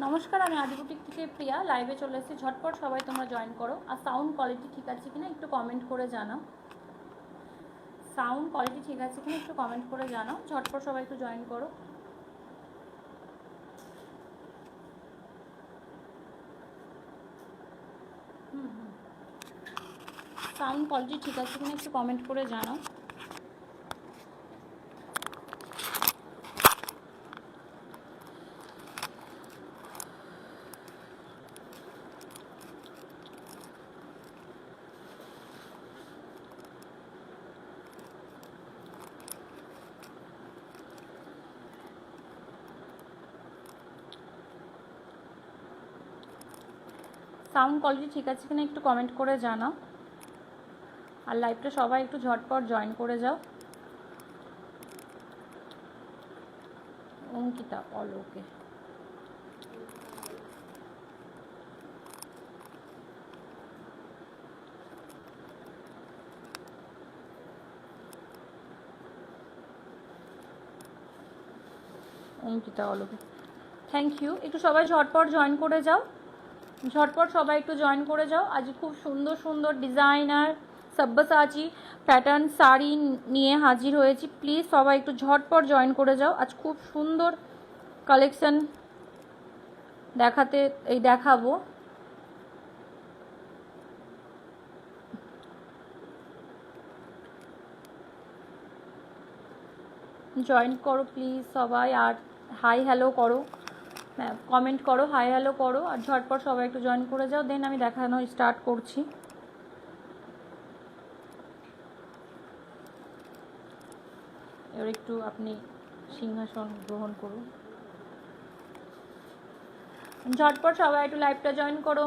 নমস্কার, আমি আদিবুটিক থেকে প্রিয়া লাইভে চলে এসেছি। ঝটপট সবাই তোমরা জয়েন করো। আর সাউন্ড কোয়ালিটি ঠিক আছে কিনা একটু কমেন্ট করে জানাও। সাউন্ড কোয়ালিটি ঠিক আছে কিনা একটু কমেন্ট করে জানাও। ঝটপট সবাই একটু জয়েন করো। সাউন্ড কোয়ালিটি ঠিক আছে কিনা একটু কমেন্ট করে জানাও। সাউন্ড কোয়ালিটি ঠিক আছে কিনা একটু কমেন্ট করে জানাও। আর লাইভটা সবাই একটু ঝটপট জয়েন করে যাও। Ankita Aloke Ankita Aloke thank you. একটু সবাই ঝটপট জয়েন করে যাও। ঝটপট সবাই একটু জয়েন করে যাও। আজ খুব সুন্দর সুন্দর ডিজাইনার সব্যসাচী প্যাটার্ন শাড়ি নিয়ে হাজির হয়েছি। প্লিজ সবাই একটু ঝটপট জয়েন করে যাও। আজ খুব সুন্দর কালেকশন দেখাবো। জয়েন করো প্লিজ সবাই, আর হাই হ্যালো করো, কমেন্ট করো, হাই হ্যালো করো, আর ঝটপট সবাই একটু জয়েন করে যাও। দেন আমি দেখানো স্টার্ট করছি। এবার একটু আপনি সিংহাসন গ্রহণ করুন। ঝটপট সবাই একটু লাইভটা জয়েন করো।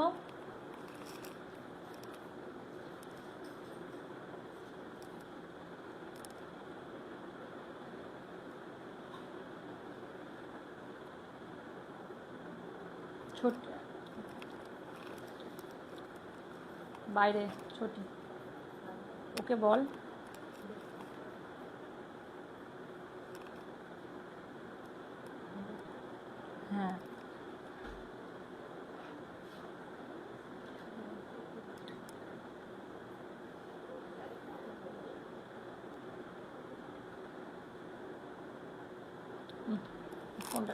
ছোট বাইরে ছোটি ওকে বল। হ্যাঁ কোনটা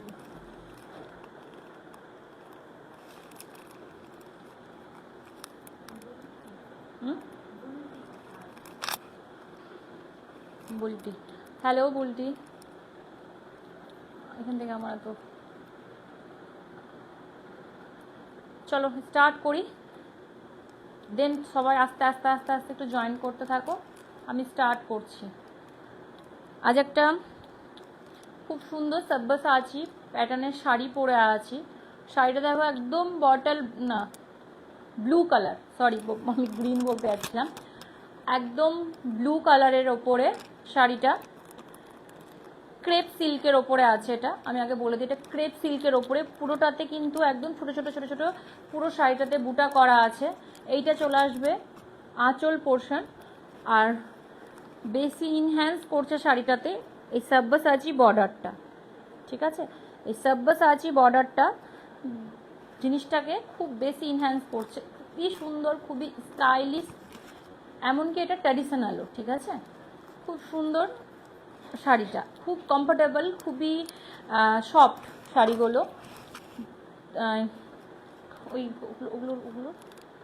বুলটি, হ্যালো বুলটি, এখান থেকে আমার তো চলো স্টার্ট করি। দেন সবাই আস্তে আস্তে আস্তে আস্তে একটু জয়েন করতে থাকো। আমি স্টার্ট করছি। আজ একটা খুব সুন্দর সব্যসাচী প্যাটার্নের শাড়ি পরে আছি। শাড়িটা দেখো একদম বটল না ব্লু কালার, সরি আমি গ্রিন বলতে যাচ্ছিলাম। একদম ব্লু কালারের ওপরে শাড়িটা ক্রেপ সিল্কের ওপরে আছে। এটা আমি আগে বলে দিই, এটা ক্রেপ সিল্কের ওপরে পুরোটাতে কিন্তু একদম ছোট ছোট ছোট ছোট পুরো শাড়িটাতে বুটা করা আছে। এইটা চলে আসবে আঁচল পোর্শন, আর বেশি ইনহ্যান্স করছে শাড়িটাতে এই সব্যসাচী বর্ডারটা। ঠিক আছে, এই সব্যসাচী বর্ডারটা জিনিসটাকে খুব বেশি ইনহ্যান্স করছে। খুবই সুন্দর, খুবই স্টাইলিশ, এমনকি এটা ট্র্যাডিশনালও। ঠিক আছে, খুব সুন্দর শাড়িটা, খুব কমফোর্টেবল, খুবই সফট শাড়িগুলো। ওগুলো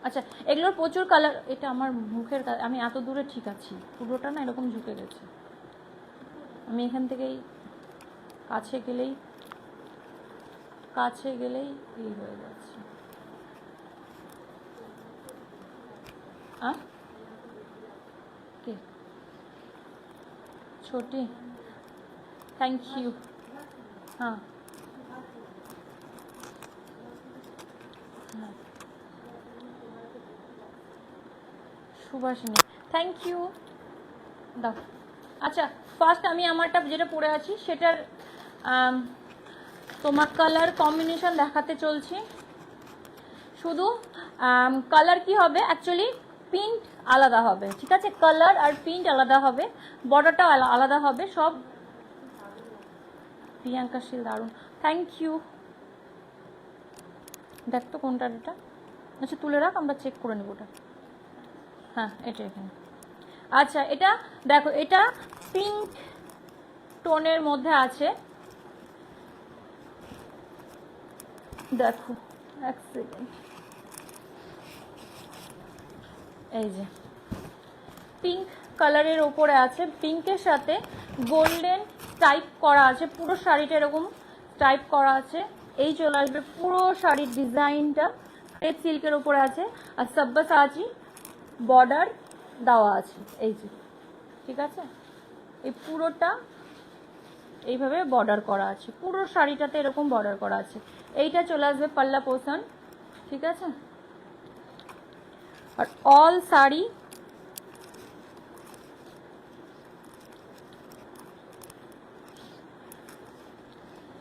আচ্ছা, এগুলোর প্রচুর কালার। এটা আমার মুখের আমি এত দূরে ঠিক আছি, পুরোটা না এরকম ঝুঁকে গেছে। আমি এখান থেকেই কাছে গেলেই এই হয়ে যাচ্ছে। কে ছোটি, থ্যাংক ইউ। হ্যাঁ সুভাষিনী, থ্যাংক ইউ দাও। আচ্ছা, ফার্স্ট আমি আমারটা যেটা পরে আছি সেটার তোমার কালার কম্বিনেশন দেখাতে চলছি। শুধু কালার কি হবে, অ্যাকচুয়ালি প্রিন্ট আলাদা হবে। ঠিক আছে, কালার আর প্রিন্ট আলাদা হবে, বর্ডারটাও আলাদা হবে। সব প্রিয়াঙ্কা শীল দারুণ, থ্যাংক ইউ। দেখ তো কোনটা এটা, আচ্ছা তুলে রাখ, আমরা চেক করে নেব ওটা। হ্যাঁ এটা এখানে। আচ্ছা এটা দেখো, এটা পিঙ্ক টোনের মধ্যে আছে, দেখো এক সেকেন্ড, এই যে পিঙ্ক কালারের ওপরে আছে, পিঙ্কের সাথে গোল্ডেন টাইপ করা আছে, পুরো শাড়িটা এরকম টাইপ করা আছে। এই চলে আসবে পুরো শাড়ির ডিজাইনটা, রেড সিল্কের ওপরে আছে, আর সব্যসাচী বর্ডার দেওয়া আছে, এই যে ঠিক আছে, এই পুরোটা এইভাবে বর্ডার করা আছে, পুরো শাড়িটাতে এরকম বর্ডার করা আছে। এইটা চলে আসবে পাল্লা পোর্শন, ঠিক আছে। আর অল শাড়ি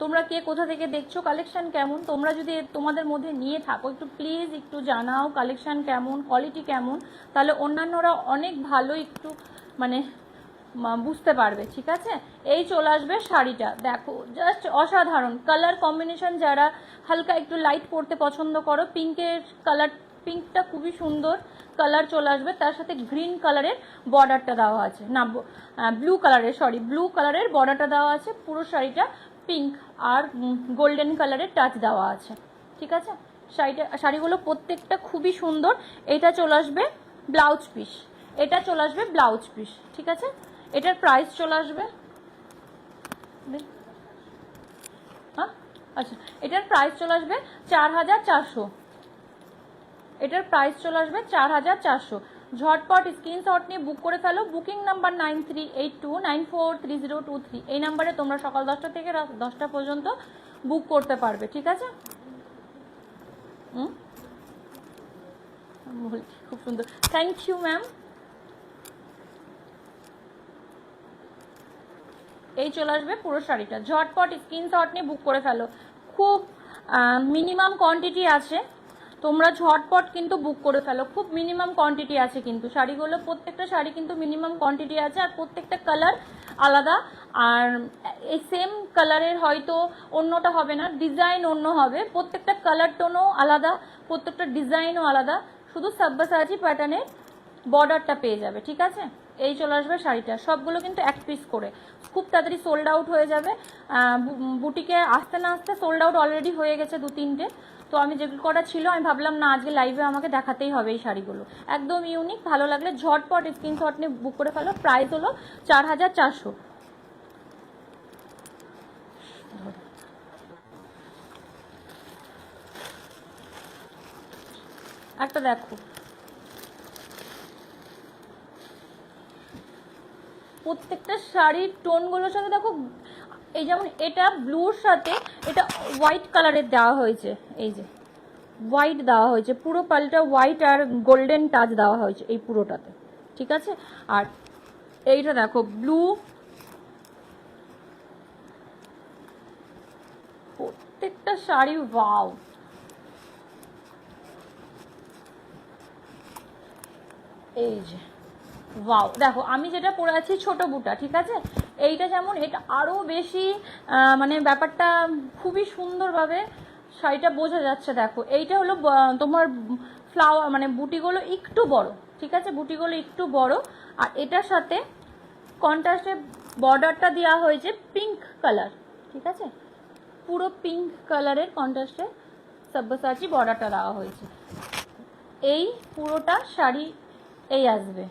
তোমরা কে কোথা থেকে দেখছো, কালেকশন কেমন, তোমরা যদি তোমাদের মধ্যে নিয়ে থাকো একটু প্লিজ একটু জানাও কালেকশন কেমন, কোয়ালিটি কেমন, তাহলে অন্যান্যরা অনেক ভালো একটু মানে বুঝতে পারবে, ঠিক আছে। এই চলে আসবে শাড়িটা, দেখো জাস্ট অসাধারণ কালার কম্বিনেশন, যারা হালকা একটু লাইট পরতে পছন্দ করো, পিঙ্কের কালার, পিঙ্কটা খুবই সুন্দর কালার চলে আসবে, তার সাথে গ্রিন কালারের বর্ডারটা দেওয়া আছে, না ব্লু কালারের, সরি ব্লু কালারের বর্ডারটা দেওয়া আছে, পুরো শাড়িটা পিঙ্ক আর গোল্ডেন কালারের টাচ দেওয়া আছে, ঠিক আছে। শাড়িগুলো প্রত্যেকটা খুবই সুন্দর। এটা চলে আসবে ব্লাউজ পিস, এটা চলে আসবে ব্লাউজ পিস, ঠিক আছে। এটার প্রাইস চলে আসবে, হ্যাঁ আচ্ছা, এটার প্রাইস চলে আসবে 4400, এটার প্রাইস চলে আসবে 4400। ঝটপট স্ক্রিনশট নিয়ে বুক করে ফেলো, বুকিং নাম্বার 9382943023, এই নাম্বারে তোমরা সকাল 10টা থেকে রাত 10টা পর্যন্ত বুক করতে পারবে, ঠিক আছে। খুব সুন্দর, থ্যাংক ইউ ম্যাম। এই চলে আসবে পুরো শাড়িটা, ঝটপট স্ক্রিনশট নিয়ে বুক করে ফেলো, খুব মিনিমাম কোয়ান্টিটি আছে, তোমরা ঝটপট কিন্তু বুক করে ফেলো, খুব মিনিমাম কোয়ান্টিটি আছে কিন্তু শাড়িগুলো, প্রত্যেকটা শাড়ি কিন্তু মিনিমাম কোয়ান্টিটি আছে, আর প্রত্যেকটা কালার আলাদা, আর এই সেম কালারের হয়তো অন্যটা হবে না, ডিজাইন অন্য হবে, প্রত্যেকটা কালার টোনও আলাদা, প্রত্যেকটা ডিজাইনও আলাদা, শুধু সব্যসাচী প্যাটার্নের বর্ডারটা পেয়ে যাবে, ঠিক আছে। এই চলে আসবে শাড়িটা, সবগুলো কিন্তু এক পিস করে, খুব তাড়াতাড়ি সোল্ড আউট হয়ে যাবে, বুটিকে আসতে না আসতে সোল্ড আউট অলরেডি হয়ে গেছে 2-3টে, তো আমি যেগুলো করা ছিল আমি ভাবলাম না আজকে লাইভে আমাকে দেখাতেই হবে এই শাড়িগুলো, একদম ইউনিক, ভালো লাগলে ঝটপট স্ক্রিনশট নিয়ে বুক করে ফেলো। প্রাইস হলো 4400। একটা দেখো, প্রত্যেকটা শাড়ির টোনগুলোর সাথে দেখো, এই যেমন এটা ব্লুর সাথে এটা হোয়াইট কালারের দেওয়া হয়েছে, এই যে হোয়াইট দেওয়া হয়েছে, পুরো পাল্টা হোয়াইট আর গোল্ডেন টাচ দেওয়া হয়েছে এই পুরোটাতে, ঠিক আছে। আর এইটা দেখো ব্লু, প্রত্যেকটা শাড়ি ওয়াও, এই যে ওয়াও, দেখো আমি যেটা পরে আছি ছোট বুটা, ঠিক আছে, এইটা যেমন এটা আরো বেশি মানে ব্যাপারটা খুবই সুন্দরভাবে শাড়িটা বোঝা যাচ্ছে, দেখো এইটা হলো তোমার ফ্লাওয়ার, মানে বুটিগুলো একটু বড়, ঠিক আছে, বুটিগুলো একটু বড়, আর এটার সাথে কন্ট্রাস্টে বর্ডারটা দেওয়া হয়েছে পিঙ্ক কালার, ঠিক আছে, পুরো পিঙ্ক কালারের কন্ট্রাস্টে সব্যসাচী বর্ডারটা দেওয়া হয়েছে, এই পুরোটা শাড়ি এই আসবে,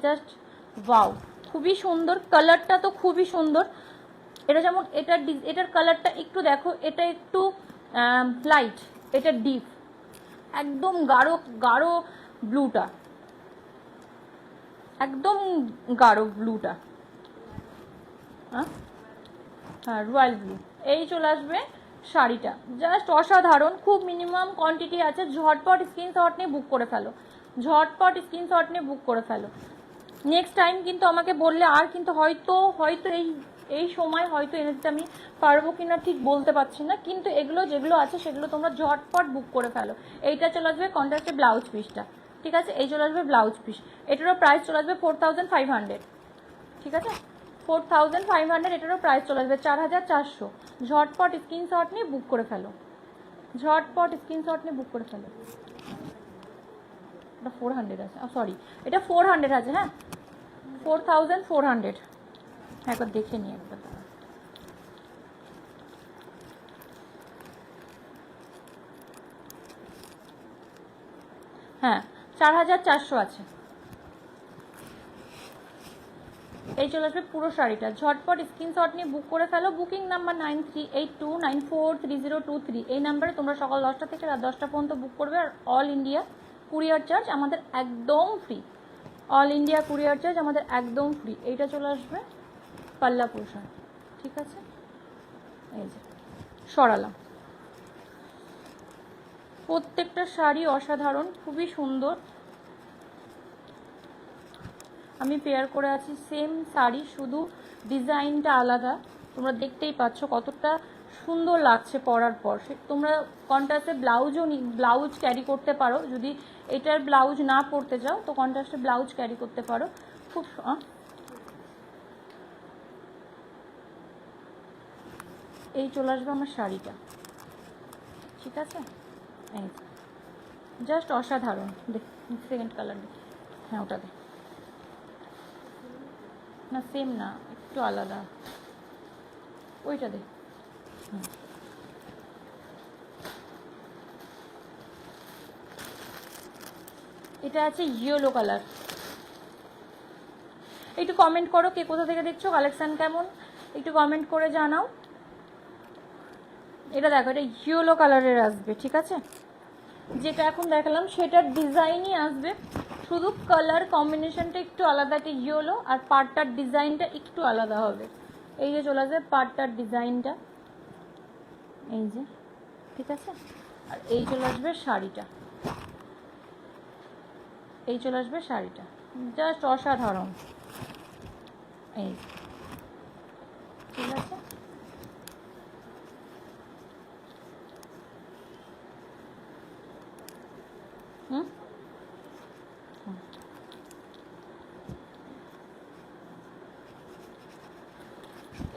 জাস্ট ওয়াও, খুবই সুন্দর, কালারটা তো খুবই সুন্দর। এটা যেমন এটার কালারটা একটু দেখো, এটা একটু লাইট, এটা ডিপ, একদম গাঢ় গাঢ় ব্লুটা, একদম গাঢ় ব্লুটা, হ্যাঁ রয়্যাল ব্লু। এই চলে আসবে শাড়িটা, জাস্ট অসাধারণ, খুব মিনিমাম কোয়ান্টিটি আছে, ঝটপট স্ক্রিনশট নিয়ে বুক করে ফেলো, ঝটপট স্ক্রিনশট নিয়ে বুক করে ফেলো। নেক্সট টাইম কিন্তু আমাকে বললে আর কিন্তু হয়তো এই সময় হয়তো এনে দিতে আমি পারবো কিনা ঠিক বলতে পারছি না, কিন্তু এগুলো যেগুলো আছে সেগুলো তোমরা ঝটপট বুক করে ফেলো। এইটা চলে আসবে কন্ট্রাস্টে ব্লাউজ পিসটা, ঠিক আছে, এই চলে আসবে ব্লাউজ পিস, এটারও প্রাইস চলে আসবে 4500, ঠিক আছে, 4500, এটারও প্রাইস চলে আসবে 4400। ঝটপট স্ক্রিনশট নিয়ে বুক করে ফেলো, ঝটপট স্ক্রিনশট নিয়ে বুক করে ফেলো। এটা 400 আছে, সরি এটা 400 আছে। হ্যাঁ 4400, একবার দেখে নিই একবার। হ্যাঁ 4400 আছে। এই চলে আসবে পুরো শাড়িটা। ঝটপট স্ক্রিনশট নিয়ে বুক করে ফেলো। বুকিং নাম্বার 9382943023, এই নাম্বারে তোমরা সকাল 10টা থেকে রাত 10টা পর্যন্ত বুক করবে। আর অল ইন্ডিয়া কুরিয়ার চার্জ আমাদের একদম free, all India courier charge আমাদের একদম ফ্রি। এইটা চলে আসবে পাল্লা পোর্শন, ঠিক আছে। এই যে সরালাম, প্রত্যেকটা শাড়ি অসাধারণ, খুবই সুন্দর। আমি পেয়ার করে আছি সেম শাড়ি, শুধু ডিজাইনটা আলাদা। তোমরা দেখতেই পাচ্ছ কতটা সুন্দর লাগছে পরার পর। তোমরা কন্ট্রাস্টে ব্লাউজ ক্যারি করতে পারো, যদি এটার ব্লাউজ না পরতে চাও তো কন্ট্রাস্টে ব্লাউজ ক্যারি করতে পারো। খুব এই চলে আসবে আমার শাড়িটা, ঠিক আছে। এই জাস্ট অসাধারণ। দেখ সেকেন্ড কালার দেখ, হ্যাঁ ওটা দেখ না, সেম না, একটু আলাদা, ওইটা দে। এটা আছে ইয়েলো কালার। একটু কমেন্ট করো কে কোথা থেকে দেখছো, কালেকশন কেমন একটু কমেন্ট করে জানাও। এটা দেখো, এটা ইয়েলো কালারের আসবে, ঠিক আছে। যেটা এখন দেখালাম সেটার ডিজাইনই আসবে, শুধু কালার কম্বিনেশনটা একটু আলাদা, একটা ইয়েলো, আর পাড়টার ডিজাইনটা একটু আলাদা হবে। এই যে চলে আসবে পাড়টার ডিজাইনটা, এই যে, ঠিক আছে। আর এই চলে আসবে শাড়িটা, এই চলে আসবে শাড়িটা, জাস্ট অসাধারণ। এই ঠিক আছে।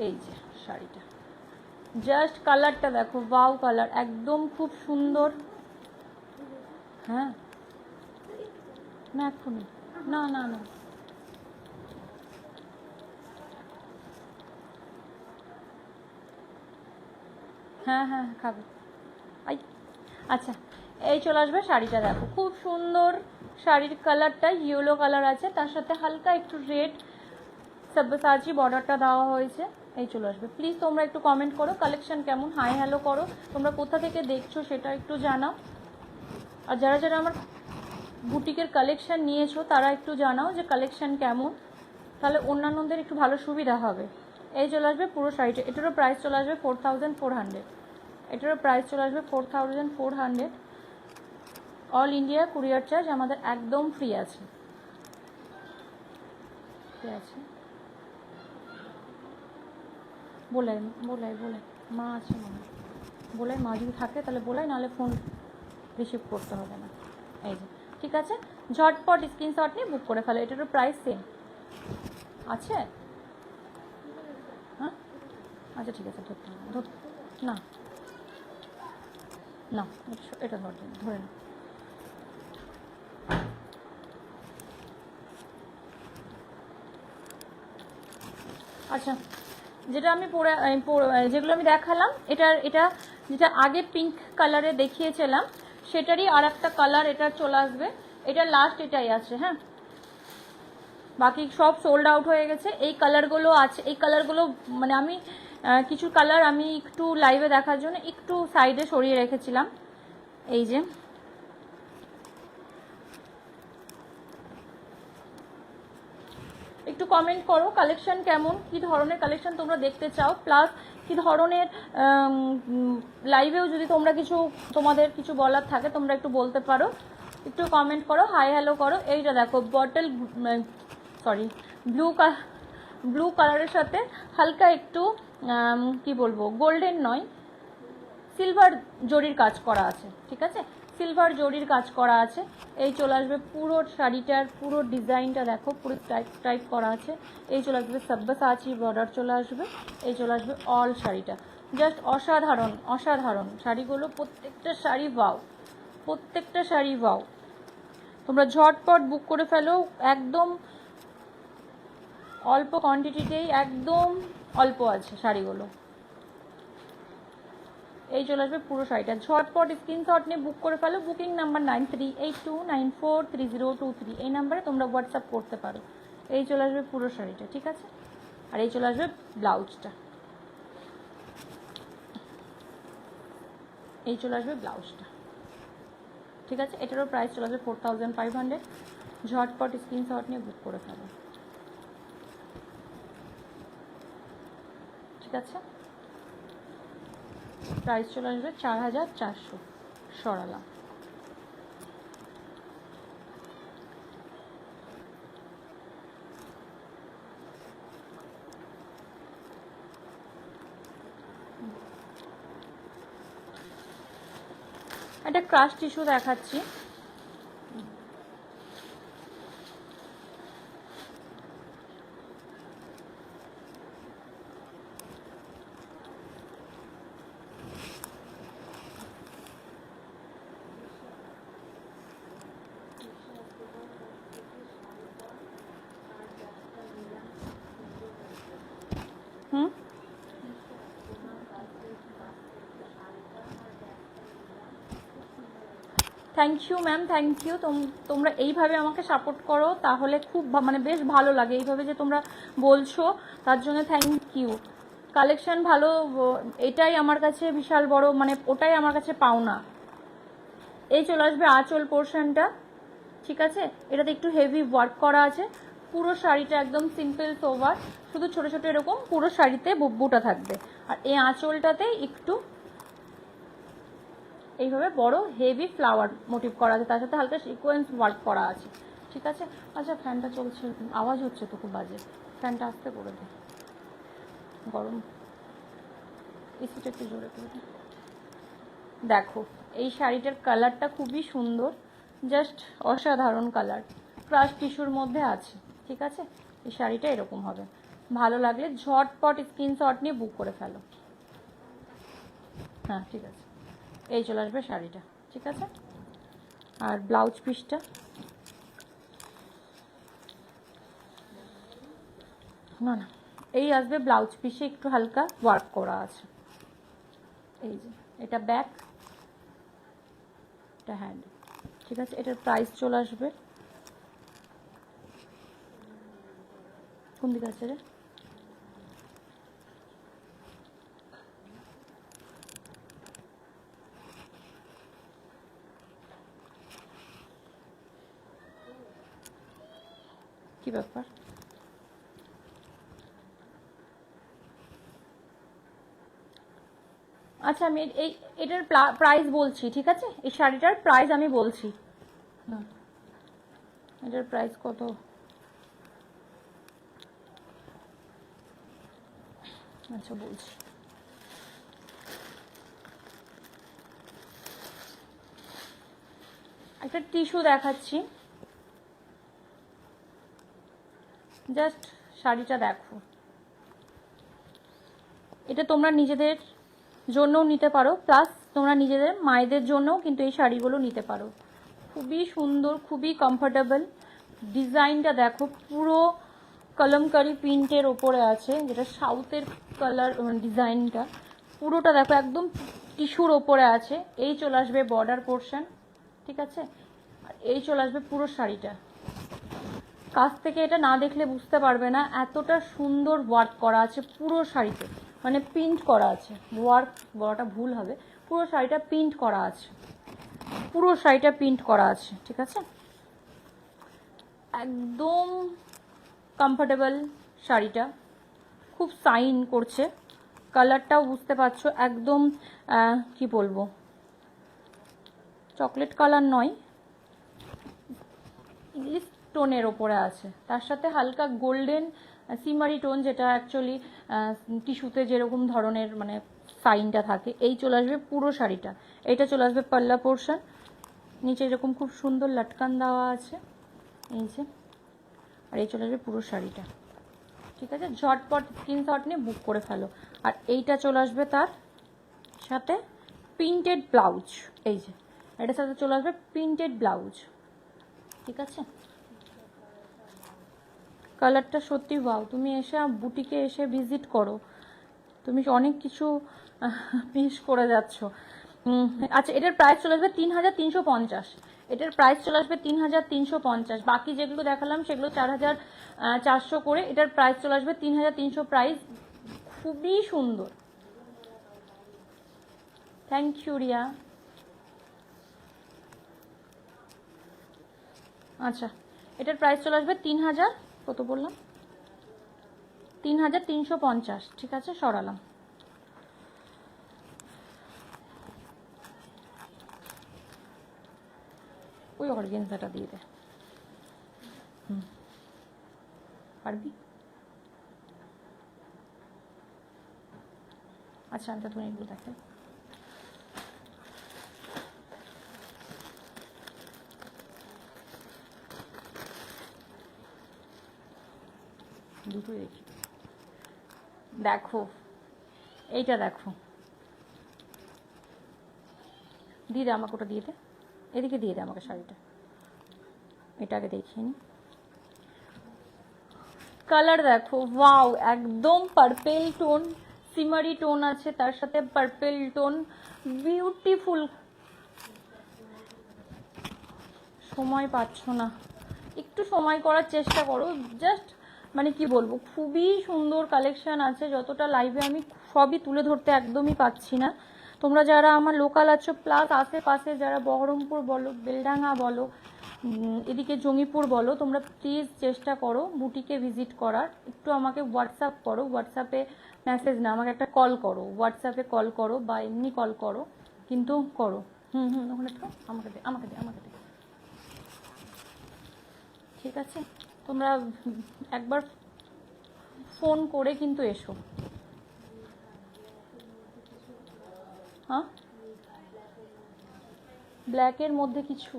এই যে শাড়িটা, জাস্ট কালারটা দেখো, ওয়াও কালার, একদম খুব সুন্দর। হ্যাঁ না এক্ষুনি, না না না, হ্যাঁ হ্যাঁ খাবে। আই আচ্ছা, এই চলে আসবে শাড়িটা, দেখো খুব সুন্দর। শাড়ির কালারটা ইয়েলো কালার আছে, তার সাথে হালকা একটু রেড সব্যসাচী বর্ডারটা দেওয়া হয়েছে। এই চলে আসবে। প্লিজ তোমরা একটু কমেন্ট করো কালেকশন কেমন, হাই হ্যালো করো, তোমরা কোথা থেকে দেখছো সেটা একটু জানাও। আর যারা যারা আমার বুটিকের কালেকশন নিয়েছো তারা একটু জানাও যে কালেকশন কেমন, তাহলে অন্যান্যদের একটু ভালো সুবিধা হবে। এই চলে আসবে পুরো শাড়িটা, এটারও প্রাইস চলে আসবে 4400, এটারও প্রাইস চলে আসবে 4400। অল ইন্ডিয়া কুরিয়ার চার্জ আমাদের একদম ফ্রি আছে, ঠিক আছে। বলাই বলাই বলাই মা আছে, বলাই মা যদি থাকে তাহলে বলাই, নাহলে ফোন রিসিভ করতে হবে না। এই যে ঠিক আছে, ঝটপট স্ক্রিনশট নিয়ে বুক করে ফেলো। এটারও প্রাইস সেম আছে। হ্যাঁ আচ্ছা ঠিক আছে, ধরতে হবে না, না এটা ধরে না। আচ্ছা, যেটা আমি যেগুলো আমি দেখালাম, এটা যেটা আগে পিঙ্ক কালারে দেখিয়েছিলাম সেটারই আর একটা কালার এটা চলে আসবে। এটা লাস্ট এটাই আছে। হ্যাঁ বাকি সব সোল্ড আউট হয়ে গেছে। এই কালারগুলো আছে, এই কালারগুলো মানে আমি কিছু কালার আমি একটু লাইভে দেখার জন্য একটু সাইডে সরিয়ে রেখেছিলাম। এই যে একটু কমেন্ট করো কালেকশন কেমন, কি ধরনের কালেকশন তোমরা দেখতে চাও, প্লাস কি ধরনের লাইভেও যদি তোমরা কিছু তোমাদের কিছু বলার থাকে তোমরা একটু বলতে পারো, একটু কমেন্ট করো, হাই হ্যালো করো। এইটা দেখো বটল সরি ব্লু কালারের সাথে হালকা একটু কি বলবো, গোল্ডেন নয়, সিলভার জরির কাজ করা আছে, ঠিক আছে। সিলভার জরির কাজ করা আছে। এই চলে আসবে পুরো শাড়িটার পুরো ডিজাইনটা দেখো, পুরো টাইপ করা আছে। এই চলে আসবে সব্যসাচী বর্ডার চলে আসবে। এই চলে আসবে অল শাড়িটা, জাস্ট অসাধারণ অসাধারণ শাড়িগুলো, প্রত্যেকটা শাড়ি ওয়াও, প্রত্যেকটা শাড়ি ওয়াও। তোমরা ঝটপট বুক করে ফেলো, একদম অল্প কোয়ান্টিটিতেই, একদম অল্প আছে শাড়িগুলো। এই চলে আসবে পুরো শাড়িটা, ঝটপট স্ক্রিনশট নিয়ে বুক করে ফেলো। বুকিং নাম্বার 9382943023, এই নাম্বারে তোমরা হোয়াটসঅ্যাপ করতে পারো। এই চলে আসবে পুরো শাড়িটা, ঠিক আছে। আর এই চলে আসবে ব্লাউজটা, এই চলে আসবে ব্লাউজটা, ঠিক আছে। এটারও প্রাইস চলে আসবে 4500। ঝটপট স্ক্রিনশট নিয়ে বুক করে ফেলো, ঠিক আছে। প্রাইস চলে আসবে 4400 সরালা। একটা ক্রাশ টিস্যু দেখাচ্ছি, thank you ma'am, thank you. তোমরা এইভাবে আমাকে সাপোর্ট করো, তাহলে খুব মানে বেশ ভালো লাগে এইভাবে যে তোমরা বলছো, তার জন্য থ্যাংক ইউ। কালেকশন ভালো, এটাই আমার কাছে বিশাল বড়, মানে ওটাই আমার কাছে পাওনা। এই চলে আসবে আঁচল পোর্শনটা, ঠিক আছে। এটাতে একটু হেভি ওয়ার্ক করা আছে। পুরো শাড়িটা একদম সিম্পল সোভার, শুধু ছোট ছোট এরকম পুরো শাড়িতে বুটা থাকবে। আর এই আঁচলটাতে একটু এইভাবে বড় হেভি ফ্লাওয়ার মোটিভ করা আছে, তার সাথে হালকা সিকোয়েন্স ওয়ার্ক করা আছে, ঠিক আছে। আচ্ছা ফ্যানটা চলছে, আওয়াজ হচ্ছে তো খুব বাজে, ফ্যানটা আস্তে করে দে, গরম, এসিটা একটু জোরে করে দে। দেখো এই শাড়িটার কালারটা খুবই সুন্দর, জাস্ট অসাধারণ কালার, ক্রাশ টিস্যুর মধ্যে আছে, ঠিক আছে। এই শাড়িটা এরকম হবে, ভালো লাগলে ঝটপট স্ক্রিনশট নিয়ে বুক করে ফেলো। হ্যাঁ ঠিক আছে, এই চলে আসবে শাড়িটা, ঠিক আছে। আর ব্লাউজ পিসটা না না, এই আসবে ব্লাউজ পিসে একটু হালকা ওয়ার্ক করা আছে। এই যে এটা ব্যাক, এটা হ্যান্ড, ঠিক আছে। এটার প্রাইস চলে আসবে, কোন দিকে আছে রে, কি ব্যাপার, আচ্ছা আমি এটার প্রাইস বলছি, ঠিক আছে। এই শাড়িটার প্রাইস আমি বলছি, এটার প্রাইস কত, আচ্ছা বলছি। একটা টিস্যু দেখাচ্ছি, জাস্ট শাড়িটা দেখো। এটা তোমরা নিজেদের জন্যও নিতে পারো, প্লাস তোমরা নিজেদের মায়েদের জন্যও কিন্তু এই শাড়িগুলো নিতে পারো। খুবই সুন্দর, খুবই কমফোর্টেবল। ডিজাইনটা দেখো, পুরো কলমকারি প্রিন্টের ওপরে আছে, যেটা সাউথের কালার ডিজাইনটা, পুরোটা দেখো একদম টিস্যুর ওপরে আছে। এই চলে আসবে বর্ডার পোর্শন, ঠিক আছে। আর এই চলে আসবে পুরো শাড়িটা। কাছ থেকে এটা না দেখলে বুঝতে পারবে না, এতটা সুন্দর ওয়ার্ক করা আছে পুরো শাড়িতে, মানে প্রিন্ট করা আছে, ওয়ার্ক বলাটা ভুল হবে, পুরো শাড়িটা প্রিন্ট করা আছে, পুরো শাড়িটা প্রিন্ট করা আছে, ঠিক আছে। একদম কমফোর্টেবল শাড়িটা, খুব শাইন করছে, কালারটাও বুঝতে পারছো একদম কি বলবো, চকলেট কালার নয়, ইংলিশ টোনের ওপরে আছে, তার সাথে হালকা গোল্ডেন সিমারি টোন, যেটা অ্যাকচুয়ালি টিস্যুতে যেরকম ধরনের মানে সাইনটা থাকে। এই চলে আসবে পুরো শাড়িটা, এইটা চলে আসবে পাল্লা পোর্শন, নিচে এরকম খুব সুন্দর লটকান দেওয়া আছে, এই যে। আর এই চলে আসবে পুরো শাড়িটা, ঠিক আছে। ঝটপট স্ক্রিনশট নিয়ে বুক করে ফেলো। আর এইটা চলে আসবে তার সাথে প্রিন্টেড ব্লাউজ, এই যে এটার সাথে চলে আসবে প্রিন্টেড ব্লাউজ, ঠিক আছে। কালারটা সত্যি ওয়াও, তুমি এসে বুটিকে এসে ভিজিট করো, তুমি অনেক কিছু মিস করে যাচ্ছ। আচ্ছা, এটার প্রাইস চলে আসবে 3350, এটার প্রাইস চলে আসবে 3350। বাকি যেগুলো দেখালাম সেগুলো 4400 করে, এটার প্রাইস চলে আসবে 3300 প্রাইস। খুবই সুন্দর, থ্যাংক ইউ রিয়া। আচ্ছা, এটার প্রাইস চলে আসবে 3000, কত বললাম, 3350, ঠিক আছে। সরালাম। ওই অর্গেনজাটা দিয়ে দে, পারবি? আচ্ছা, আমি তো তুমি এগুলো দেখে দুটোই দেখি। দেখো এইটা, দেখো দিয়ে দে আমাকে, ওটা দিয়ে দে, এদিকে দিয়ে দে আমাকে শাড়িটা, এটা আগে দেখিয়ে নি। কালার দেখো, ওয়াও, একদম পার্পেল টোন, সিমারি টোন আছে তার সাথে পার্পেল টোন, বিউটিফুল। সময় পাচ্ছ না, একটু সময় করার চেষ্টা করো, জাস্ট মানে কি বলবো, খুবই সুন্দর কালেকশন আছে। যতটা লাইভে আমি সবই তুলে ধরতে একদমই পাচ্ছি না। তোমরা যারা আমার লোকাল আছো, প্লাস আশেপাশে যারা বহরমপুর বলো, বেলডাঙ্গা বলো, এদিকে জঙ্গিপুর বলো, তোমরা প্লিজ চেষ্টা করো বুটিকে ভিজিট করার। একটু আমাকে হোয়াটসঅ্যাপ করো, হোয়াটসঅ্যাপে মেসেজ না, আমাকে একটা কল করো, হোয়াটসঅ্যাপে কল করো বা এমনি কল করো, কিন্তু করো। ওখানে তো আমাকে দে, আমাকে দে, আমাকে দে, ঠিক আছে। তোমরা একবার ফোন করে কিন্তু এসো। হ্যাঁ, ব্ল্যাকের মধ্যে কিছু,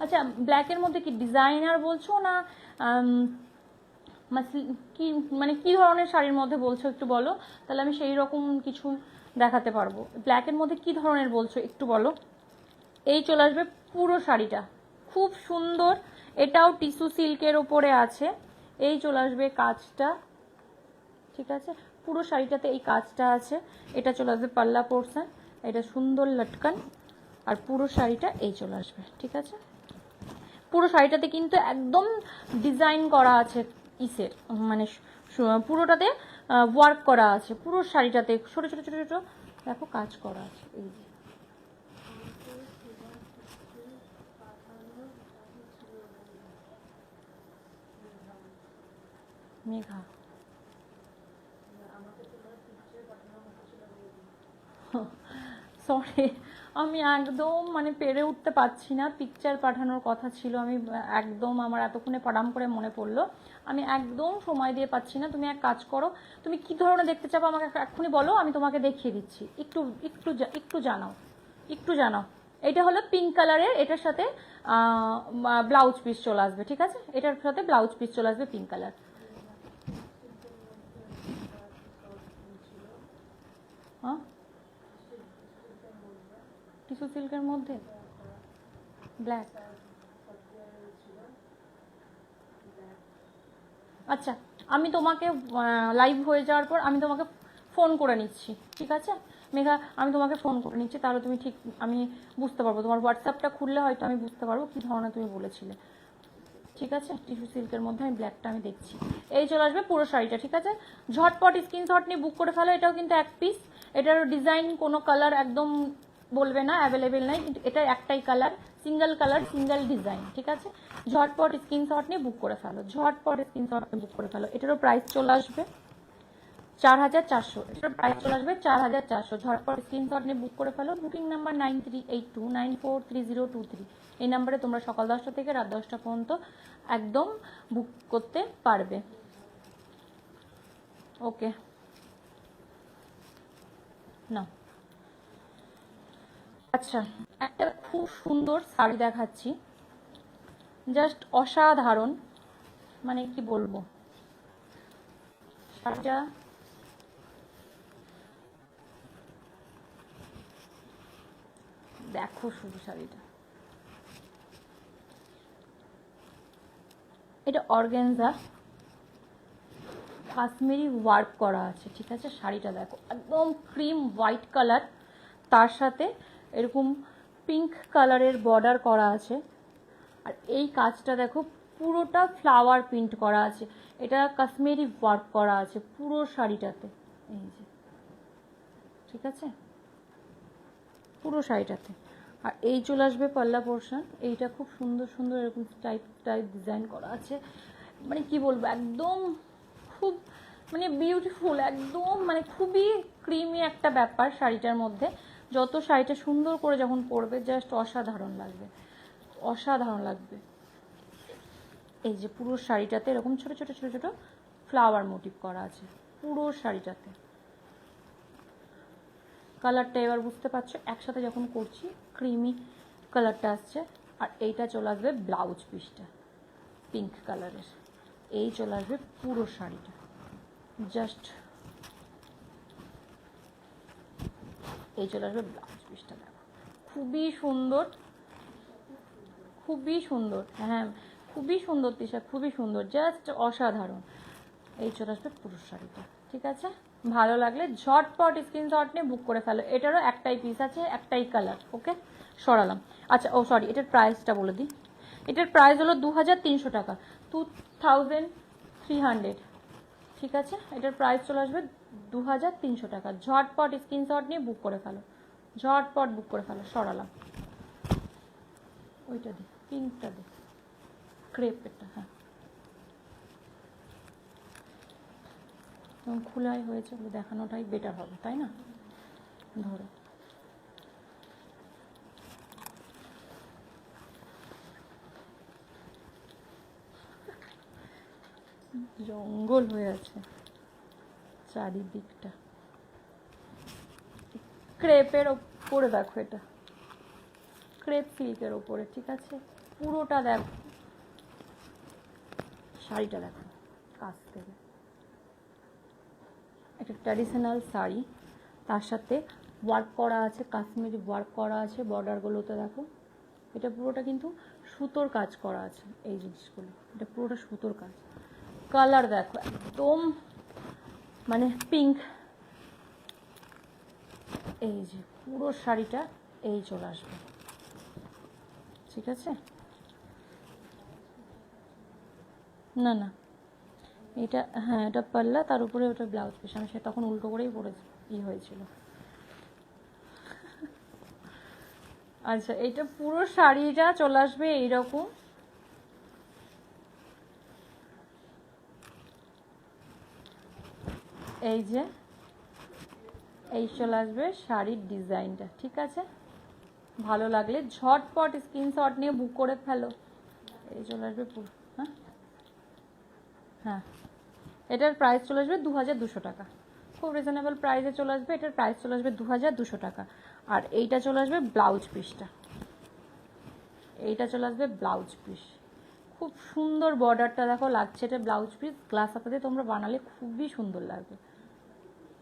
আচ্ছা ব্ল্যাকের মধ্যে কি ডিজাইনার বলছো না কি, মানে কি ধরনের শাড়ির মধ্যে বলছো একটু বলো, তাহলে আমি সেই রকম কিছু দেখাতে পারবো। ব্ল্যাকের মধ্যে কি ধরনের বলছো একটু বলো। এই চলে আসবে পুরো শাড়িটা, খুব সুন্দর, এটাও টিস্যু সিল্কের ওপরে আছে। এই চলে আসবে কাজটা, ঠিক আছে। পুরো শাড়িটাতে এই কাজটা আছে। এটা চলে আসবে পাল্লা পোর্শন, এটা সুন্দর লটকান, আর পুরো শাড়িটা এই চলে আসবে, ঠিক আছে। পুরো শাড়িটাতে কিন্তু একদম ডিজাইন করা আছে ইসের, মানে পুরোটাতে ওয়ার্ক করা আছে, পুরো শাড়িটাতে ছোট ছোট ছোট ছোট দেখো কাজ করা আছে, এই যে। মেঘা, সরি, আমি একদম মানে পেরে উঠতে পারছি না, পিকচার পাঠানোর কথা ছিল, আমি একদম আমার এতক্ষণে পড়াম করে মনে পড়লো, আমি একদম সময় দিয়ে পাচ্ছি না। তুমি এক কাজ করো, তুমি কি ধরনের দেখতে চাও আমাকে এক্ষুনি বলো, আমি তোমাকে দেখিয়ে দিচ্ছি। একটু একটু একটু জানাও, একটু জানাও। এটা হলো পিঙ্ক কালারের, এটার সাথে ব্লাউজ পিস চলে আসবে, ঠিক আছে। এটার সাথে ব্লাউজ পিস চলে আসবে পিঙ্ক কালার। হ্যাঁ, টিস্যু সিল্কের মধ্যে ব্ল্যাক, আচ্ছা আমি তোমাকে লাইভ হয়ে যাওয়ার পর আমি তোমাকে ফোন করে নিচ্ছি, ঠিক আছে মেঘা, আমি তোমাকে ফোন করে নিচ্ছি, তাহলে তুমি ঠিক, আমি বুঝতে পারবো, তোমার হোয়াটসঅ্যাপটা খুললে হয়তো আমি বুঝতে পারবো কী ধরনের তুমি বলেছিলে, ঠিক আছে। টিস্যু সিল্কের মধ্যে আমি ব্ল্যাকটা আমি দেখছি। এই চলে আসবে পুরো শাড়িটা, ঠিক আছে। ঝটপট স্ক্রিনশট নিয়ে বুক করে ফেলো। এটাও কিন্তু এক পিস, এটার ডিজাইন কোনো কালার একদম বলবে না অ্যাভেলেবেল নাই, কিন্তু এটা একটাই colour, single colour single design, ঠিক আছে। ঝটপট স্ক্রিনশট নিয়ে বুক করে ফেলো, ঝটপট স্ক্রিনশট নিয়ে বুক করে ফেলো। এটারও প্রাইস চলে আসবে 4400, এটার প্রাইস চলে আসবে 4400। ঝটপট স্ক্রিনশট নিয়ে বুক করে ফেলো। Booking number 9382943023। এই নাম্বারে তোমরা সকাল 10টা থেকে রাত 10টা পর্যন্ত একদম বুক করতে পারবে। ওকে, না আচ্ছা, একটা খুব সুন্দর শাড়ি দেখাচ্ছি, জাস্ট অসাধারণ, মানে কি বলবো, শাড়িটা দেখো শুধু শাড়িটা, এটা অর্গানজা কাশ্মীরি ওয়ার্ক করা আছে, ঠিক আছে। শাড়িটা দেখো একদম ক্রিম হোয়াইট কালার, তার সাথে এরকম পিঙ্ক কালারের বর্ডার করা আছে। আর এই কাজটা দেখো পুরোটা ফ্লাওয়ার প্রিন্ট করা আছে, এটা কাশ্মীরি ওয়ার্ক করা আছে পুরো শাড়িটাতে, এই যে, ঠিক আছে, পুরো শাড়িটাতে। আর এই চলে আসবে পাল্লা পোর্শন, এইটা খুব সুন্দর সুন্দর এরকম টাইপ টাইপ ডিজাইন করা আছে, মানে কি বলবো, একদম খুব মানে বিউটিফুল, একদম মানে খুবই ক্রিমি একটা ব্যাপার শাড়িটার মধ্যে। যত শাড়িটা সুন্দর করে যখন পরবে জাস্ট অসাধারণ লাগবে, অসাধারণ লাগবে। এই যে পুরো শাড়িটাতে এরকম ছোট ছোট ছোট ছোট ফ্লাওয়ার মোটিভ করা আছে পুরো শাড়িটাতে। কালারটা এবার বুঝতে পারছো, একসাথে যখন করছি ক্রিমি কালারটা আসছে। আর এইটা চলে আসবে ব্লাউজ পিসটা পিঙ্ক কালারের, এই চলে আসবে পুরো শাড়িটা, জাস্ট এই চলে আসবে ব্লাউজ পিসটা। দেখো খুবই সুন্দর, খুবই সুন্দর, হ্যাঁ খুবই সুন্দর তিশা, খুবই সুন্দর, জাস্ট অসাধারণ। এই চলে আসবে পুরো শাড়িটা, ঠিক আছে। ভালো লাগলে ঝটপট স্ক্রিনশট নিয়ে বুক করে ফেলো। এটারও একটাই পিস আছে, একটাই কালার, ওকে সরালাম। আচ্ছা ও সরি, এটার প্রাইসটা বলে দিই। এটার প্রাইস হলো 2300 টাকা, 2300, ঠিক আছে। এটার প্রাইস চলে আসবে 2300 টাকা। ঝটপট স্ক্রিনশট নিয়ে বুক করে ফেলো, ঝটপট বুক করে ফেলো। সরালাম, ওইটা দিই, পিঙ্কটা দিই, ক্রেপেরটা, হ্যাঁ এবং খোলাই হয়েছে বলে দেখানোটাই বেটার হবে, তাই না। ধরো জঙ্গল হয়ে আছে চারিদিকটা। ক্রেপের ওপরে দেখো, এটা ক্রেপ সিল্কের ওপরে, ঠিক আছে। পুরোটা দেখো, শাড়িটা দেখো কাছ থেকে, একটা ট্র্যাডিশনাল শাড়ি, তার সাথে ওয়ার্ক করা আছে, কাশ্মীরি ওয়ার্ক করা আছে বর্ডারগুলোতে। দেখো এটা পুরোটা কিন্তু সুতোর কাজ করা আছে, এই জিনিসগুলো এটা পুরোটা সুতোর কাজ। কালার দেখো একদম মানে পিঙ্ক, এই যে পুরো শাড়িটা এই চলে আসবে, ঠিক আছে। না না এটা, হ্যাঁ এটা পাল্লা, তার উপরে ওটা ব্লাউজ পিস, আমি সে তখন উল্টো করেই পরেছি, হয়েছিল। আচ্ছা এটা পুরো শাড়িটা চলে আসবে এইরকম, এই যে এই চলে আসবে শাড়ির ডিজাইনটা, ঠিক আছে। ভালো লাগলে ঝটপট স্ক্রিনশট নিয়ে বুক করে ফেলো। এই চলে আসবে পুরো, হ্যাঁ হ্যাঁ এটার প্রাইস চলে আসবে 2200 টাকা, খুব রিজনেবল প্রাইসে চলে আসবে। এটার প্রাইস চলে আসবে 2200 টাকা। আর এইটা চলে আসবে ব্লাউজ পিসটা, এইটা চলে আসবে ব্লাউজ পিস, খুব সুন্দর বর্ডারটা দেখো লাগছে। এটা ব্লাউজ পিস, গ্লাস হাতাতে তোমরা বানালে খুবই সুন্দর লাগবে,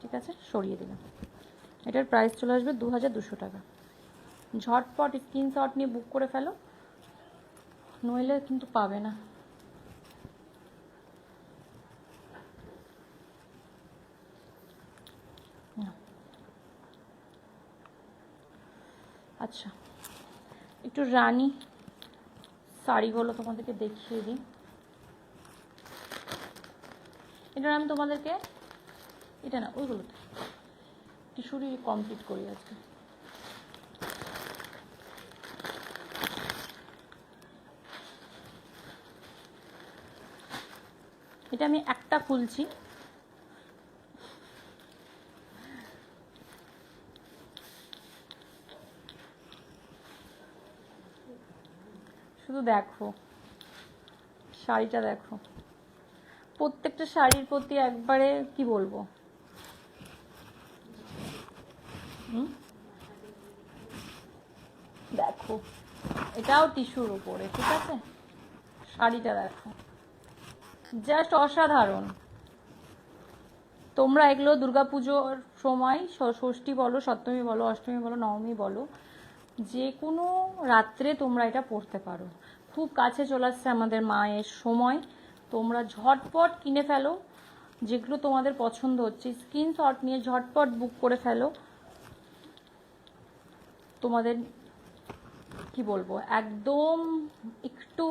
ঠিক আছে। সরিয়ে দিলাম। এটার প্রাইস চলে আসবে 2200 টাকা। ঝটপট স্ক্রিনশট নিয়ে বুক করে ফেলো, নইলে কিন্তু পাবে না। আচ্ছা একটু রানী শাড়িগুলো তোমাদেরকে দেখিয়ে দিই। এটা আমি তোমাদেরকে, এটা না ওইগুলোতে টিস্যুরি কমপ্লিট করি আজকে। এটা আমি একটা খুলছি, শুধু দেখো শাড়িটা দেখো, প্রত্যেকটা শাড়ির প্রতি একবারে কি বলবো, দেখো, এটাও টিস্যুর উপরে, ঠিক আছে। শাড়িটা দেখো, জাস্ট অসাধারণ। তোমরা এগুলো দুর্গাপুজোর সময়, ষষ্ঠী বলো, সপ্তমী বলো, অষ্টমী বলো, নবমী বলো, যে কোনো রাত্রে তোমরা এটা পড়তে পারো। খুব কাছে চলে আসছে আমাদের মায়ের সময়, তোমরা ঝটপট কিনে ফেলো যেগুলো তোমাদের পছন্দ হচ্ছে, স্ক্রিনশট নিয়ে ঝটপট বুক করে ফেলো। তোমাদের কি বলবো, একদম একটু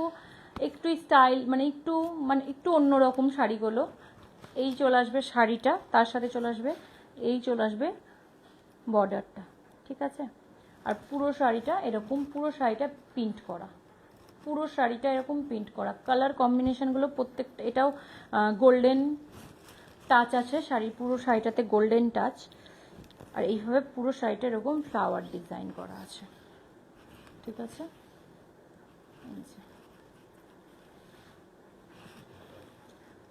একটু স্টাইল, মানে একটু অন্যরকম শাড়িগুলো। এই চলে আসবে শাড়িটা, তার সাথে চলে আসবে এই চলে আসবে বর্ডারটা, ঠিক আছে। আর পুরো শাড়িটা এরকম, পুরো শাড়িটা প্রিন্ট করা, পুরো শাড়িটা এরকম প্রিন্ট করা। কালার কম্বিনেশনগুলো প্রত্যেকটা, এটাও গোল্ডেন টাচ আছে শাড়ির, পুরো শাড়িটাতে গোল্ডেন টাচ। আর এইভাবে পুরো শাড়িটা এরকম ফ্লাওয়ার ডিজাইন করা আছে, ঠিক আছে।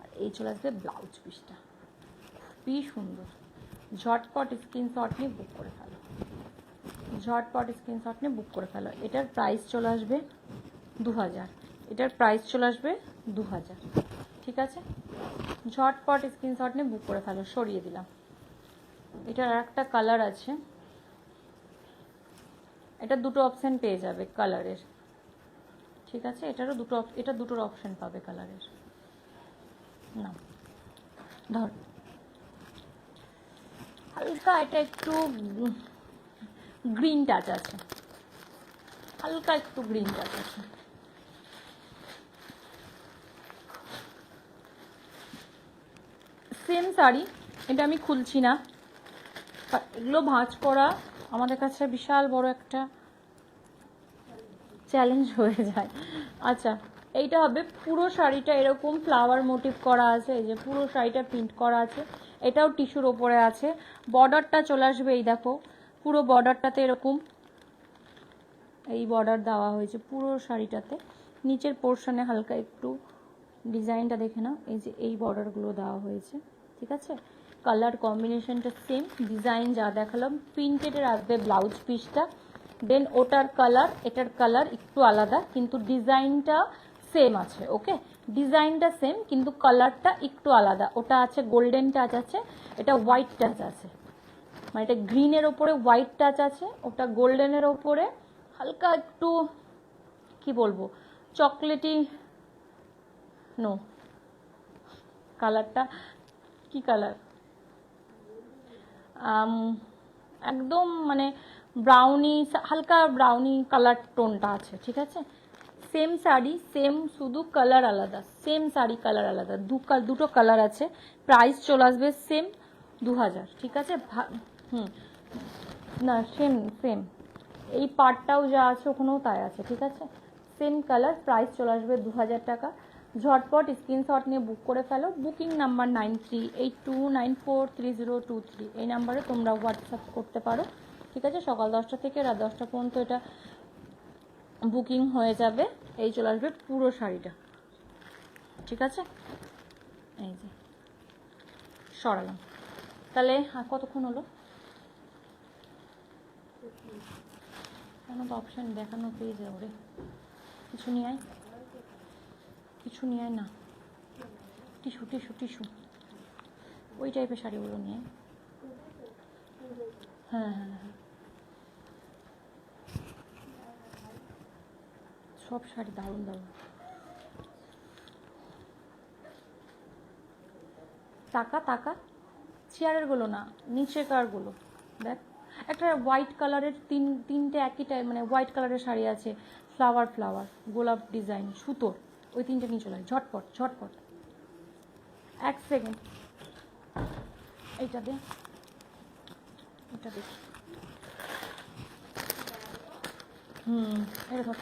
আর এই চলে আসবে ব্লাউজ পিসটা, খুবই সুন্দর। ঝটপট স্ক্রিনশট নিয়ে বুক করে ফেলো, ঝটপট স্ক্রিনশট নিয়ে বুক করে ফেলো। এটার প্রাইস চলে আসবে 2000, এটার প্রাইস চলে আসবে 2000, ঠিক আছে। ঝটপট স্ক্রিনশট নিয়ে বুক করে ফেলো। সরিয়ে দিলাম। এটার আর একটা কালার আছে, এটা দুটো অপশান পেয়ে যাবে কালারের, ঠিক আছে। এটারও দুটো, এটা দুটোর অপশান পাবে কালারের। না ধর, হালকা এটা একটু গ্রিন টাচ আছে, হালকা একটু গ্রিন টাচ আছে। সেম শাড়ি, এটা আমি খুলছি না, এগুলো ভাঁজ করা আমাদের কাছে বিশাল বড় একটা চ্যালেঞ্জ হয়ে যায়। আচ্ছা, এইটা হবে পুরো শাড়িটা এরকম ফ্লাওয়ার মোটিভ করা আছে, এই যে পুরো শাড়িটা প্রিন্ট করা আছে, এটাও টিস্যুর ওপরে আছে। বর্ডারটা চলে আসবে, এই দেখো পুরো বর্ডারটাতে এরকম এই বর্ডার দেওয়া হয়েছে পুরো শাড়িটাতে। নিচের পোর্শনে হালকা একটু ডিজাইনটা দেখে নাও, এই যে এই বর্ডারগুলো দেওয়া হয়েছে, ঠিক আছে। কালার কম্বিনেশনটা সেম, ডিজাইন যা দেখালাম প্রিন্টেডের আসবে ব্লাউজ পিসটা। দেন ওটার কালার, এটার কালার একটু আলাদা, কিন্তু ডিজাইনটা সেম আছে, ওকে। ডিজাইনটা সেম কিন্তু কালারটা একটু আলাদা। ওটা আছে গোল্ডেন টাচ আছে, এটা হোয়াইট টাচ আছে, মানে এটা গ্রিনের ওপরে হোয়াইট টাচ আছে, ওটা গোল্ডেনের ওপরে হালকা একটু কি বলবো চকলেটি, নো কালারটা কি কালার, একদম মানে ব্রাউনি, হালকা ব্রাউনি কালার টোনটা আছে, ঠিক আছে। সেম শাড়ি সেম, শুধু কালার আলাদা, সেম শাড়ি কালার আলাদা, দুটো কালার আছে। প্রাইস চলে আসবে সেম 2000, ঠিক আছে। না সেম সেম, এই পার্টটাও যা আছে ওখানেও তাই আছে, ঠিক আছে। সেম কালার, প্রাইস চলে আসবে 2000 টাকা। ঝটপট স্ক্রিনশট নিয়ে বুক করে ফেলো। বুকিং নাম্বার 9382943023, এই নাম্বারে তোমরা হোয়াটসঅ্যাপ করতে পারো, ঠিক আছে। সকাল 10টা থেকে রাত 10টা পর্যন্ত এটা বুকিং হয়ে যাবে। এই চলে আসবে পুরো শাড়িটা, ঠিক আছে। এই যে সরালাম, তাহলে কতক্ষণ হলো, কেন তো অপশান দেখানো পেয়ে যাবে ওরে, কিছু নিয়ে আয়, কিছু নিয়ে আয় না, টিস্যু টিস্যু টিস্যু, ওই টাইপের শাড়িগুলো নিয়ে। হ্যাঁ হ্যাঁ হ্যাঁ, সব শাড়ি দারুণ দারুণ। টাকা টাকা চেয়ারেরগুলো না, নিচেকারগুলো দেখ। একটা হোয়াইট কালারের তিনটে একই টাইপ, মানে হোয়াইট কালারের শাড়ি আছে, ফ্লাওয়ার ফ্লাওয়ার গোলাপ ডিজাইন সুতোর, ওই তিনটে নিয়ে চলে ঝটপট ঝটপট। 1 সেকেন্ড, এইটা দে, এটা দেখি। এটা ধর,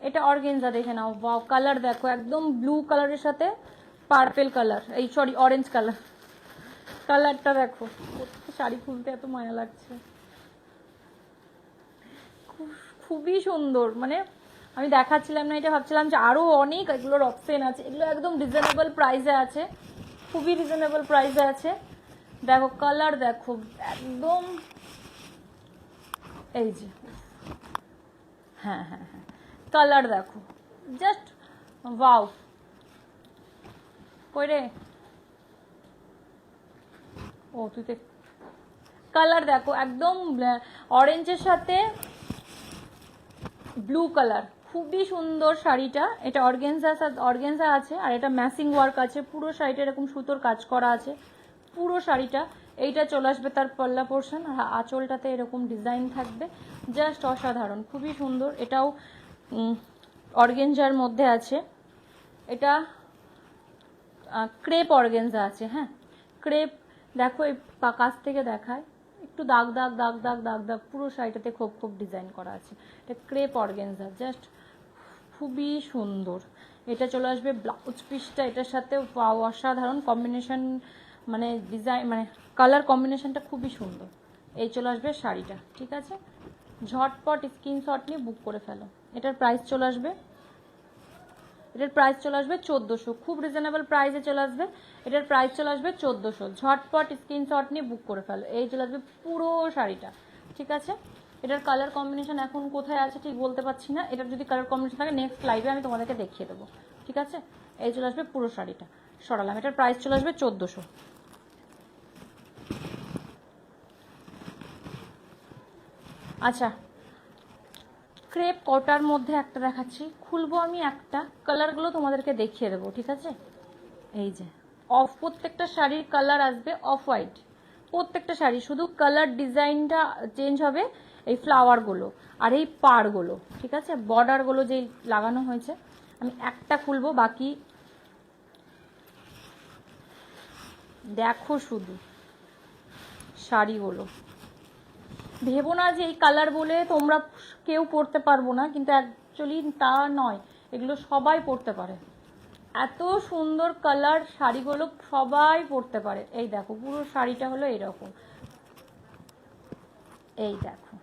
এটা অর্গেনজা, দেখে নাও। ওয়াও, কালার দেখো, একদম ব্লু কালারের সাথে পার্পেল কালার, এই সরি অরেঞ্জ কালার, কালারটা দেখো। শাড়ি খুলতে এত মায়া লাগছে, খুবই সুন্দর। মানে আমি দেখাচ্ছিলাম না এটা, ভাবছিলাম যে আরও অনেক এগুলোর অপশন আছে। এগুলো একদম রিজনেবল প্রাইসে আছে, খুবই রিজনেবল প্রাইসে আছে। দেখো কালার দেখো একদম, এই যে হ্যাঁ হ্যাঁ হ্যাঁ, কালার দেখো জাস্ট ওয়াও। কই রে, ও তুই তো, কালার দেখো একদম অরেঞ্জের সাথে ব্লু কালার, খুবই সুন্দর শাড়িটা। এটা অর্গেনজা আছে, আর এটা ম্যাচিং ওয়ার্ক আছে, পুরো শাড়িটা এরকম সুতোর কাজ করা আছে পুরো শাড়িটা। এইটা চলে আসবে তার পল্লা পোর্শন, আর আঁচলটাতে এরকম ডিজাইন থাকবে, জাস্ট অসাধারণ, খুবই সুন্দর। এটাও অর্গেনজার মধ্যে আছে, এটা ক্রেপ অর্গেনজা আছে। হ্যাঁ ক্রেপ, দেখো এই কাছ থেকে দেখায়, একটু দাগ দাগ দাগ দাগ দাগ দাগ, পুরো শাড়িটাতে খোপ খোপ ডিজাইন করা আছে। এটা ক্রেপ অর্গেনজা, জাস্ট খুবই সুন্দর। এটা চলে আসবে ব্লাউজ পিসটা এটার সাথে, অসাধারণ কম্বিনেশন, মানে ডিজাইন মানে কালার কম্বিনেশনটা খুবই সুন্দর। এই চলে আসবে শাড়িটা, ঠিক আছে। ঝটপট স্ক্রিনশট নিয়ে বুক করে ফেলো। এটার প্রাইস চলে আসবে, 1400, খুব রিজনেবল প্রাইসে চলে আসবে। এটার প্রাইস চলে আসবে 1400। ঝটপট স্ক্রিনশট নিয়ে বুক করে ফেলো। এই চলে আসবে পুরো শাড়িটা, ঠিক আছে। এটার কালার কম্বিনেশন এখন কোথায় আছে ঠিক বলতে পারছি না, এটার যদি কালার কম্বিনেশন থাকে নেক্সট লাইভে আমি তোমাদেরকে দেখিয়ে দেবো, ঠিক আছে। এই চলে আসবে পুরো শাড়িটা, সরালাম। এটার প্রাইস চলে আসবে 1400। আচ্ছা, ক্রেপ কটার মধ্যে একটা দেখাচ্ছি, খুলবো আমি একটা, কালারগুলো তোমাদেরকে দেখিয়ে দেবো, ঠিক আছে। এই যে প্রত্যেকটা শাড়ির কালার আসবে অফ হোয়াইট, প্রত্যেকটা শাড়ি, শুধু কালার ডিজাইনটা চেঞ্জ হবে, এই ফ্লাওয়ারগুলো আর এই পাড়গুলো, ঠিক আছে, বর্ডারগুলো যেই লাগানো হয়েছে। আমি একটা খুলবো, বাকি দেখো শুধু শাড়িগুলো। ভেবো না যে এই কালার বলে তোমরা কেউ পরতে পারবো না, কিন্তু অ্যাকচুয়ালি তা নয়, এগুলো সবাই পরতে পারে। এত সুন্দর কালার শাড়িগুলো সবাই পরতে পারে। এই দেখো পুরো শাড়িটা হলো এরকম, এই দেখো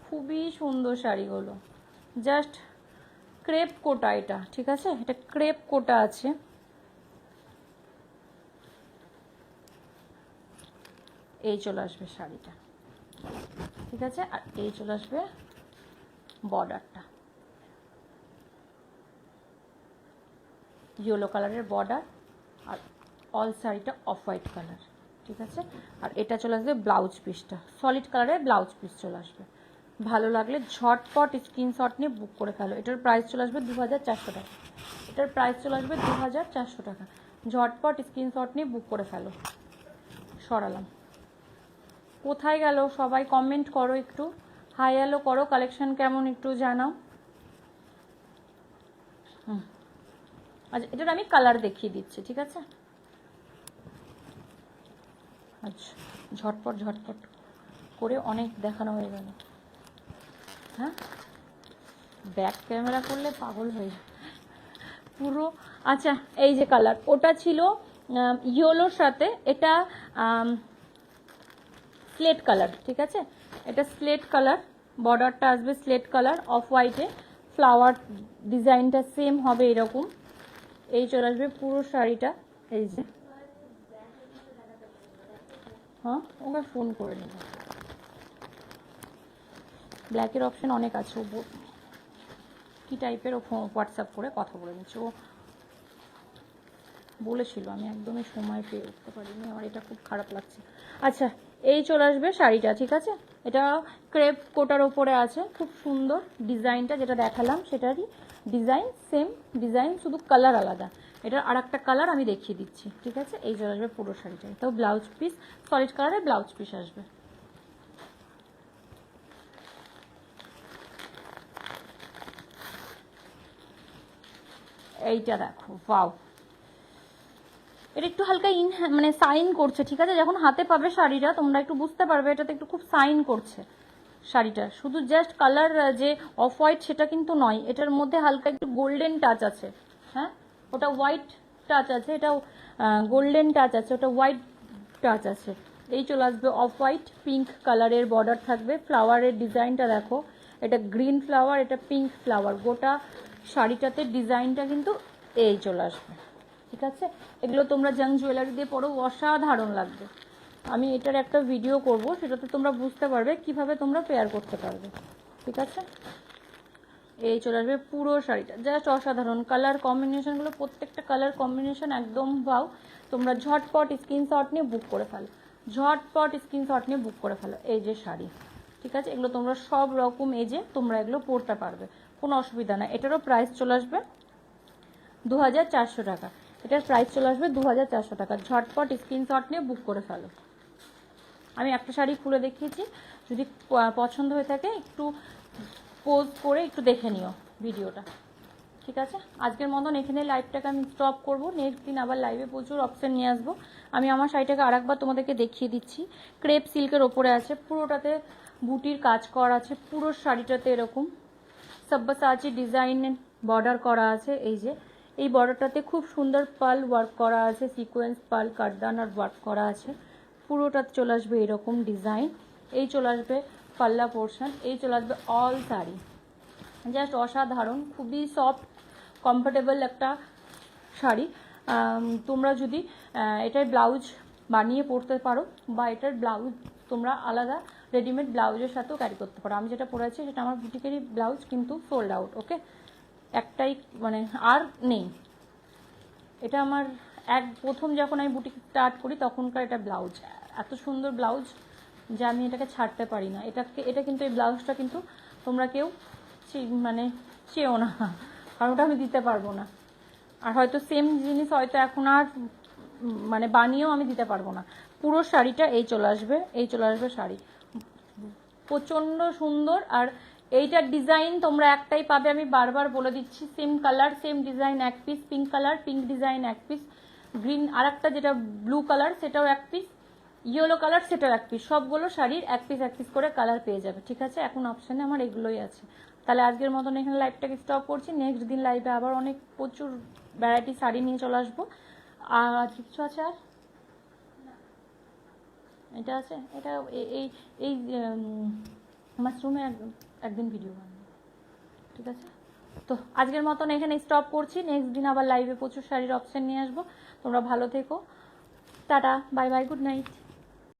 খুবই সুন্দর শাড়িগুলো, জাস্ট ক্রেপ কোটা এটা, ঠিক আছে, এটা ক্রেপ কোটা আছে। এই চলে আসবে শাড়িটা, ঠিক আছে, আর এই চলে আসবে বর্ডারটা, ইয়েলো কালারের বর্ডার, আর অল শাড়িটা অফ হোয়াইট কালার, ঠিক আছে। আর এটা চলে আসবে ব্লাউজ পিসটা, সলিড কালারের ব্লাউজ পিস চলে আসবে। ভালো লাগলে ঝটপট স্ক্রিনশট নিয়ে বুক করে ফেলো। এটার প্রাইস চলে আসবে 2400 টাকা, এটার প্রাইস চলে আসবে 2400 টাকা। ঝটপট স্ক্রিনশট নিয়ে বুক করে ফেলো। সরালাম। কোথায় গেল সবাই? কমেন্ট করো একটু, হাই হ্যালো করো, কালেকশন কেমন একটু জানাও। আচ্ছা, এটার আমি কালার দেখিয়ে দিচ্ছি, ঠিক আছে। আচ্ছা, ঝটপট ঝটপট করে অনেক দেখানো হয়ে গেল। হ্যাঁ, ব্যাক ক্যামেরা করলে পাগল হয়ে যায় পুরো। আচ্ছা, এই যে কালার, ওটা ছিল ইয়েলোর সাথে, এটা স্লেট কালার, ঠিক আছে। এটা স্লেট কালার, বর্ডারটা আসবে স্লেট কালার অফ হোয়াইটে, ফ্লাওয়ার ডিজাইনটা সেম হবে এরকম। এই চলে আসবে পুরো শাড়িটা, এই যে। হ্যাঁ, ওকে ফোন করে নেব, ব্ল্যাকের অপশন অনেক আছে, ও কী টাইপের, ও হোয়াটসঅ্যাপ করে কথা বলে নিচ্ছে। ও বলেছিল, আমি একদমই সময় পেয়ে উঠতে পারিনি, আমার এটা খুব খারাপ লাগছে। আচ্ছা, এই চলে আসবে শাড়িটা, ঠিক আছে। এটা ক্রেপ কোটার ওপরে আছে, খুব সুন্দর ডিজাইনটা, যেটা দেখালাম সেটারই ডিজাইন, সেম ডিজাইন, শুধু কালার আলাদা। এটার আর একটা কালার আমি দেখিয়ে দিচ্ছি, ঠিক আছে। এই চলে আসবে পুরো শাড়িটা, এটাও ব্লাউজ পিস, সলিড কালারের ব্লাউজ পিস আসবে। এইটা দেখো, ওয়াও, এটা একটু হালকা মানে সাইন করছে, ঠিক আছে। যখন হাতে পাবে শাড়িটা তোমরা একটু বুঝতে পারবে, এটাতে একটু খুব সাইন করছে শাড়িটা। শুধু জাস্ট কালার যে অফ হোয়াইট সেটা কিন্তু নয়, এটার মধ্যে হালকা একটু গোল্ডেন টাচ আছে। হ্যাঁ, ওটা হোয়াইট টাচ আছে, এটাও গোল্ডেন টাচ আছে, ওটা হোয়াইট টাচ আছে। এই চলে আসবে অফ হোয়াইট, পিঙ্ক কালারের বর্ডার থাকবে। ফ্লাওয়ারের ডিজাইনটা দেখো, এটা গ্রিন ফ্লাওয়ার, এটা পিঙ্ক ফ্লাওয়ার, গোটা শাড়িটাতে ডিজাইনটা কিন্তু এই চলে আসবে, ঠিক আছে। এগুলো তোমরা জাং জুয়েলারি দিয়ে পরো, অসাধারণ লাগবে। আমি এটার একটা ভিডিও করব, সেটাতে তোমরা বুঝতে পারবে কিভাবে তোমরা পেয়ার করতে পারবে। ঠিক আছে, এই চলে আসবে পুরো শাড়িটা, জাস্ট অসাধারণ। কালার কম্বিনেশনগুলো, প্রত্যেকটা কালার কম্বিনেশন একদম ভাও। তোমরা ঝটপট স্ক্রিনশট নিয়ে বুক করে ফেলো, ঝটপট স্ক্রিনশট নিয়ে বুক করে ফেলো। এই যে শাড়ি, ঠিক আছে, এগুলো তোমরা সব রকম এজে তোমরা এগুলো পরতে পারবে, কোনো অসুবিধা না। এটারও প্রাইস চলে আসবে 2400 টাকা। এটার প্রাইস চলে আসবে 2400 টাকা। ঝটপট স্ক্রিনশট নিয়ে বুক করে ফেলো। আমি একটা শাড়ি খুলে দেখিয়েছি, যদি পছন্দ হয়ে থাকে একটু পোজ করে একটু দেখে নিও ভিডিওটা, ঠিক আছে। আজকের মতন এখানে লাইভটাকে আমি স্টপ করব। নেক্সট দিন আবার লাইভে প্রচুর অপশান নিয়ে আসবো। আমি আমার শাড়িটাকে আরেকবার তোমাদেরকে দেখিয়ে দিচ্ছি। ক্রেপ সিল্কের ওপরে আছে, পুরোটাতে বুটির কাজ করা আছে, পুরো শাড়িটাতে এরকম সব্বাসাচি ডিজাইন বর্ডার করা আছে। এই যে এই বর্ডারটাতে খুব সুন্দর পার্ল ওয়ার্ক করা আছে, সিকোয়েন্স পার্ল কাটদানার ওয়ার্ক করা আছে। পুরোটাতে চলে আসবে এরকম ডিজাইন। এই চলে আসবে পাল্লা পোর্শন, এই চলে আসবে অল শাড়ি। জাস্ট অসাধারণ, খুবই সফট কমফোর্টেবল একটা শাড়ি। তোমরা যদি এটার ব্লাউজ বানিয়ে পরতে পারো, বা এটার ব্লাউজ তোমরা আলাদা রেডিমেড ব্লাউজের সাথেও ক্যারি করতে পারো। আমি যেটা পরে আছি সেটা আমার বুটিকেরই ব্লাউজ, কিন্তু সোল্ড আউট। ওকে, একটাই মানে আর নেই। এটা আমার প্রথম যখন আমি বুটিক স্টার্ট করি তখনকার এটা ব্লাউজ, এত সুন্দর ব্লাউজ যে আমি এটাকে ছাড়তে পারি না। এটা কিন্তু এই ব্লাউজটা কিন্তু তোমরা কেউ মানে চেয়েও না, কারণ ওটা আমি দিতে পারবো না। আর হয়তো সেম জিনিস হয়তো এখন আর মানে বানিয়েও আমি দিতে পারবো না। পুরো শাড়িটা এই চলে আসবে, এই চলে আসবে শাড়ি, প্রচণ্ড সুন্দর। আর এইটার ডিজাইন তোমরা একটাই পাবে, আমি বারবার বলে দিচ্ছি, সেম কালার সেম ডিজাইন এক piece, pink colour pink design এক পিস, গ্রিন আর একটা যেটা ব্লু কালার সেটাও এক পিস, ইয়েলো কালার সেটাও এক পিস, সবগুলো শাড়ির এক পিস করে কালার পেয়ে যাবে, ঠিক আছে। এখন অপশানে আমার এগুলোই আছে। তাহলে আজকের মতন এখানে লাইভটাকে স্টপ করছি। নেক্সট দিন লাইভে আবার অনেক প্রচুর ভ্যারাইটি শাড়ি নিয়ে চলে আসবো। আর কিছু আছে আর এটা আছে, এটা এই এই মাশরুমে একদিন ভিডিও বানাবো, ঠিক আছে। তো আজকের মতন এখানে স্টপ করছি। নেক্সট দিন আবার লাইভে প্রচুর শাড়ির অপশান নিয়ে আসবো। তোমরা ভালো থেকো, tata, bye bye, good night.